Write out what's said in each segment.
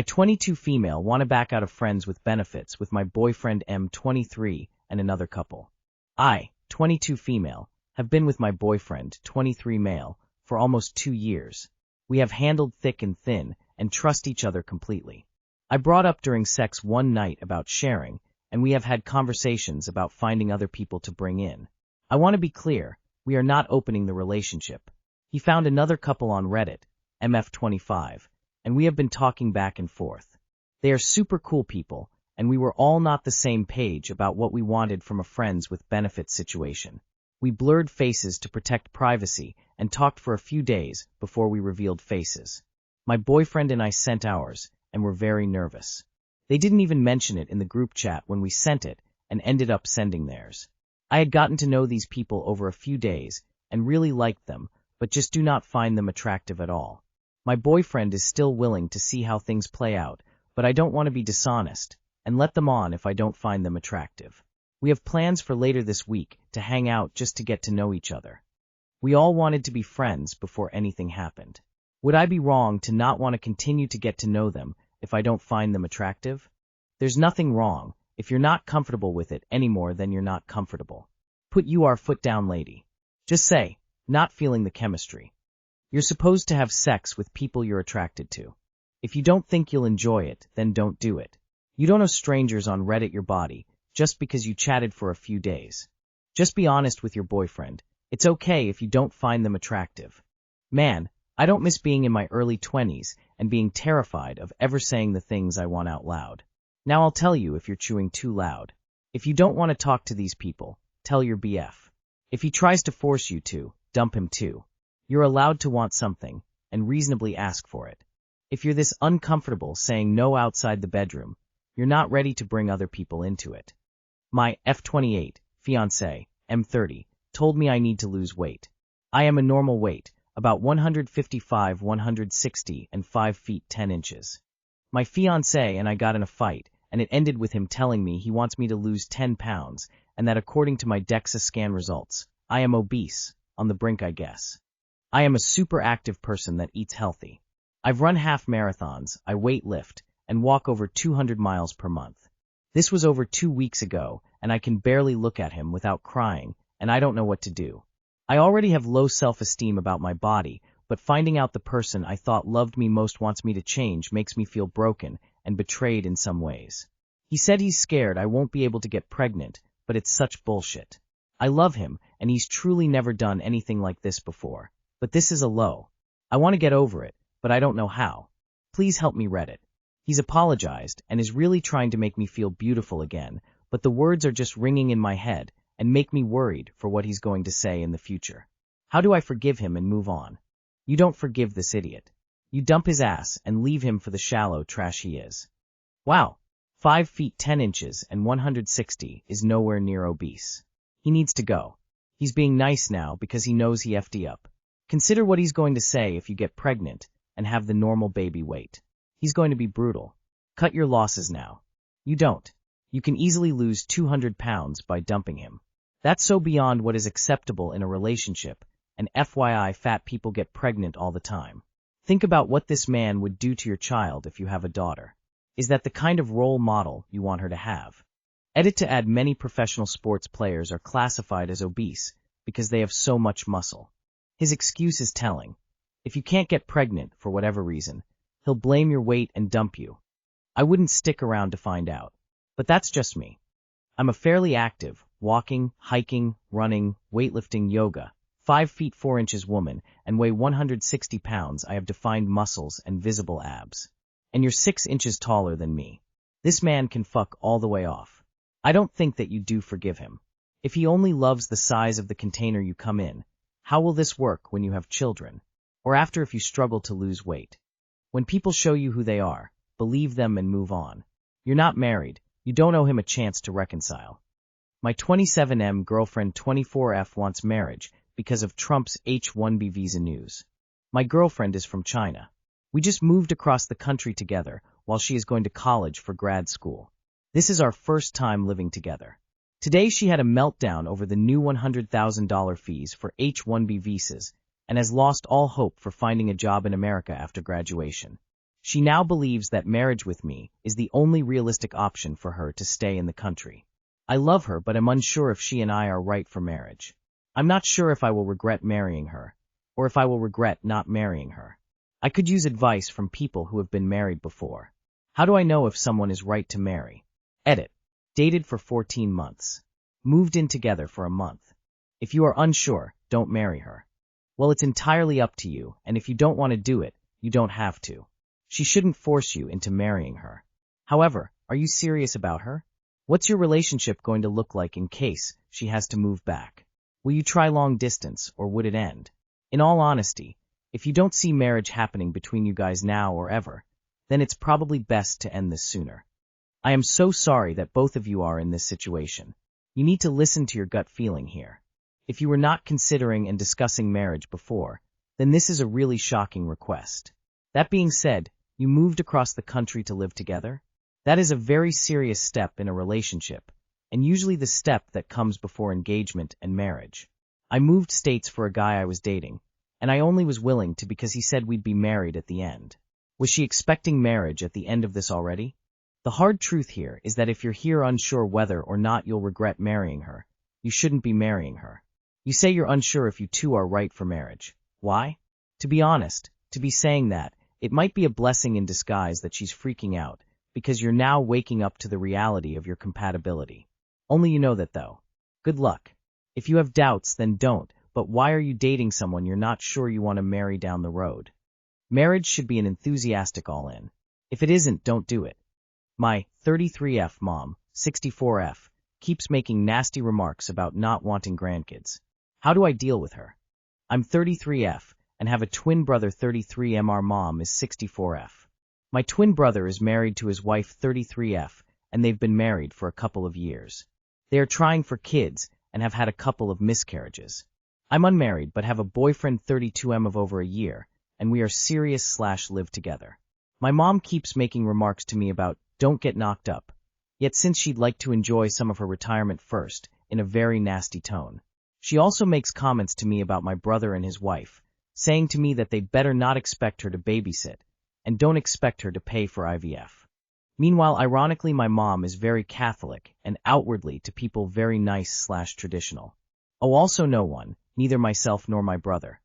22 female want to back out of friends with benefits with my boyfriend M23 and another couple. 22 female, have been with my boyfriend, 23 male, for almost 2 years. We have handled thick and thin and trust each other completely. I brought up during sex one night about sharing, and we have had conversations about finding other people to bring in. I want to be clear, we are not opening the relationship. He found another couple on Reddit, m23, and we have been talking back and forth. They are super cool people, and we were all not the same page about what we wanted from a friends with benefits situation. We blurred faces to protect privacy and talked for a few days before we revealed faces. My boyfriend and I sent ours, and were very nervous. They didn't even mention it in the group chat when we sent it, and ended up sending theirs. I had gotten to know these people over a few days, and really liked them, but just do not find them attractive at all. My boyfriend is still willing to see how things play out, but I don't want to be dishonest, and let them on if I don't find them attractive. We have plans for later this week to hang out just to get to know each other. We all wanted to be friends before anything happened. Would I be wrong to not want to continue to get to know them if I don't find them attractive? There's nothing wrong. If you're not comfortable with it anymore, then you're not comfortable. Put your foot down, lady. Just say, not feeling the chemistry. You're supposed to have sex with people you're attracted to. If you don't think you'll enjoy it, then don't do it. You don't owe strangers on Reddit your body just because you chatted for a few days. Just be honest with your boyfriend. It's okay if you don't find them attractive. Man, I don't miss being in my early 20s and being terrified of ever saying the things I want out loud. Now I'll tell you if you're chewing too loud. If you don't want to talk to these people, tell your BF. If he tries to force you to, dump him too. You're allowed to want something, and reasonably ask for it. If you're this uncomfortable saying no outside the bedroom, you're not ready to bring other people into it. My F28 fiancé, M30, told me I need to lose weight. I am a normal weight, about 155, 160, and 5 feet 10 inches. My fiancé and I got in a fight, and it ended with him telling me he wants me to lose 10 pounds, and that according to my DEXA scan results, I am obese, on the brink I guess. I am a super active person that eats healthy. I've run half marathons, I weight lift, and walk over 200 miles per month. This was over 2 weeks ago, and I can barely look at him without crying, and I don't know what to do. I already have low self-esteem about my body, but finding out the person I thought loved me most wants me to change makes me feel broken and betrayed in some ways. He said he's scared I won't be able to get pregnant, but it's such bullshit. I love him, and he's truly never done anything like this before. But this is a low. I want to get over it, but I don't know how. Please help me, Reddit. He's apologized and is really trying to make me feel beautiful again, but the words are just ringing in my head and make me worried for what he's going to say in the future. How do I forgive him and move on? You don't forgive this idiot. You dump his ass and leave him for the shallow trash he is. Wow, 5 feet 10 inches and 160 is nowhere near obese. He needs to go. He's being nice now because he knows he FD up. Consider what he's going to say if you get pregnant and have the normal baby weight. He's going to be brutal. Cut your losses now. You don't. You can easily lose 200 pounds by dumping him. That's so beyond what is acceptable in a relationship, and FYI, fat people get pregnant all the time. Think about what this man would do to your child if you have a daughter. Is that the kind of role model you want her to have? Edit to add, many professional sports players are classified as obese because they have so much muscle. His excuse is telling. If you can't get pregnant for whatever reason, he'll blame your weight and dump you. I wouldn't stick around to find out. But that's just me. I'm a fairly active, walking, hiking, running, weightlifting, yoga, 5 feet 4 inches woman, and weigh 160 pounds. I have defined muscles and visible abs. And you're 6 inches taller than me. This man can fuck all the way off. I don't think that you do forgive him. If he only loves the size of the container you come in, how will this work when you have children? Or after, if you struggle to lose weight? When people show you who they are, believe them and move on. You're not married. You don't owe him a chance to reconcile. My 27M girlfriend 24F wants marriage because of Trump's H-1B visa news. My girlfriend is from China. We just moved across the country together while she is going to college for grad school. This is our first time living together. Today she had a meltdown over the new $100,000 fees for H-1B visas and has lost all hope for finding a job in America after graduation. She now believes that marriage with me is the only realistic option for her to stay in the country. I love her, but am unsure if she and I are right for marriage. I'm not sure if I will regret marrying her, or if I will regret not marrying her. I could use advice from people who have been married before. How do I know if someone is right to marry? Edit. Dated for 14 months. Moved in together for a month. If you are unsure, don't marry her. Well, it's entirely up to you, and if you don't want to do it, you don't have to. She shouldn't force you into marrying her. However, are you serious about her? What's your relationship going to look like in case she has to move back? Will you try long distance, or would it end? In all honesty, if you don't see marriage happening between you guys now or ever, then it's probably best to end this sooner. I am so sorry that both of you are in this situation. You need to listen to your gut feeling here. If you were not considering and discussing marriage before, then this is a really shocking request. That being said, you moved across the country to live together? That is a very serious step in a relationship, and usually the step that comes before engagement and marriage. I moved states for a guy I was dating, and I only was willing to because he said we'd be married at the end. Was she expecting marriage at the end of this already? The hard truth here is that if you're here unsure whether or not you'll regret marrying her, you shouldn't be marrying her. You say you're unsure if you two are right for marriage. Why? To be honest, to be saying that, it might be a blessing in disguise that she's freaking out, because you're now waking up to the reality of your compatibility. Only you know that though. Good luck. If you have doubts, then don't, but why are you dating someone you're not sure you want to marry down the road? Marriage should be an enthusiastic all-in. If it isn't, don't do it. My 33F mom, 64F, keeps making nasty remarks about not wanting grandkids. How do I deal with her? I'm 33F, and have a twin brother 33M. Our mom is 64F. My twin brother is married to his wife 33F, and they've been married for a couple of years. They are trying for kids, and have had a couple of miscarriages. I'm unmarried, but have a boyfriend 32M of over a year, and we are serious/live together. My mom keeps making remarks to me about, don't get knocked up. Yet since she'd like to enjoy some of her retirement first, in a very nasty tone. She also makes comments to me about my brother and his wife, saying to me that they better not expect her to babysit, and don't expect her to pay for IVF. Meanwhile, ironically, my mom is very Catholic, and outwardly to people very nice/traditional. Oh, also no one, neither myself nor my brother,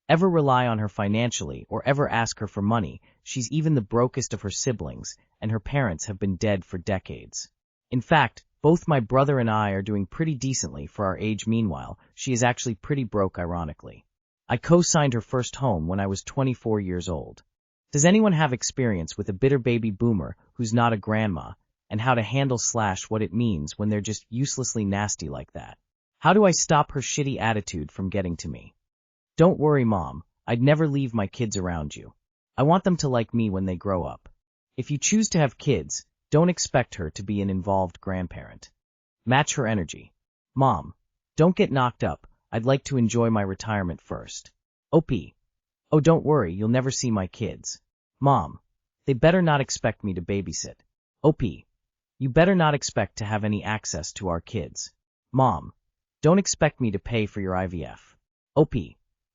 ever rely on her financially or ever ask her for money. She's even the brokest of her siblings, and her parents have been dead for decades. In fact, both my brother and I are doing pretty decently for our age. Meanwhile, she is actually pretty broke, ironically. I co-signed her first home when I was 24 years old. Does anyone have experience with a bitter baby boomer who's not a grandma, and how to handle/what it means when they're just uselessly nasty like that? How do I stop her shitty attitude from getting to me? Don't worry, Mom, I'd never leave my kids around you. I want them to like me when they grow up. If you choose to have kids, don't expect her to be an involved grandparent. Match her energy. Mom, don't get knocked up, I'd like to enjoy my retirement first. OP. Oh, don't worry, you'll never see my kids. Mom, they better not expect me to babysit. OP. You better not expect to have any access to our kids. Mom, don't expect me to pay for your IVF. OP.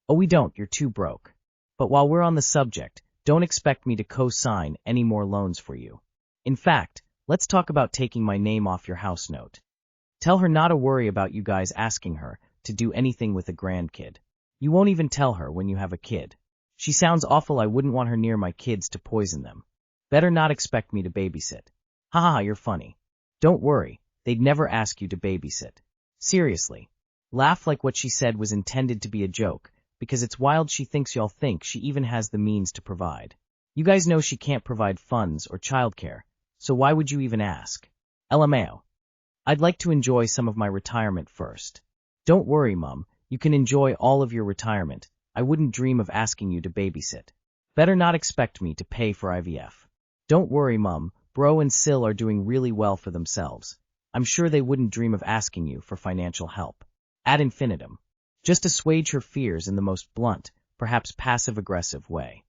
Oh, we don't, you're too broke. But while we're on the subject, don't expect me to co-sign any more loans for you. In fact, let's talk about taking my name off your house note. Tell her not to worry about you guys asking her to do anything with a grandkid. You won't even tell her when you have a kid. She sounds awful. I wouldn't want her near my kids to poison them. Better not expect me to babysit. Haha, you're funny. Don't worry, they'd never ask you to babysit. Seriously. Laugh like what she said was intended to be a joke, because it's wild she thinks y'all think she even has the means to provide. You guys know she can't provide funds or childcare, so why would you even ask? LMAO. I'd like to enjoy some of my retirement first. Don't worry, Mum, you can enjoy all of your retirement. I wouldn't dream of asking you to babysit. Better not expect me to pay for IVF. Don't worry, Mum, Bro and Sil are doing really well for themselves. I'm sure they wouldn't dream of asking you for financial help. Ad infinitum. Just assuage her fears in the most blunt, perhaps passive-aggressive way.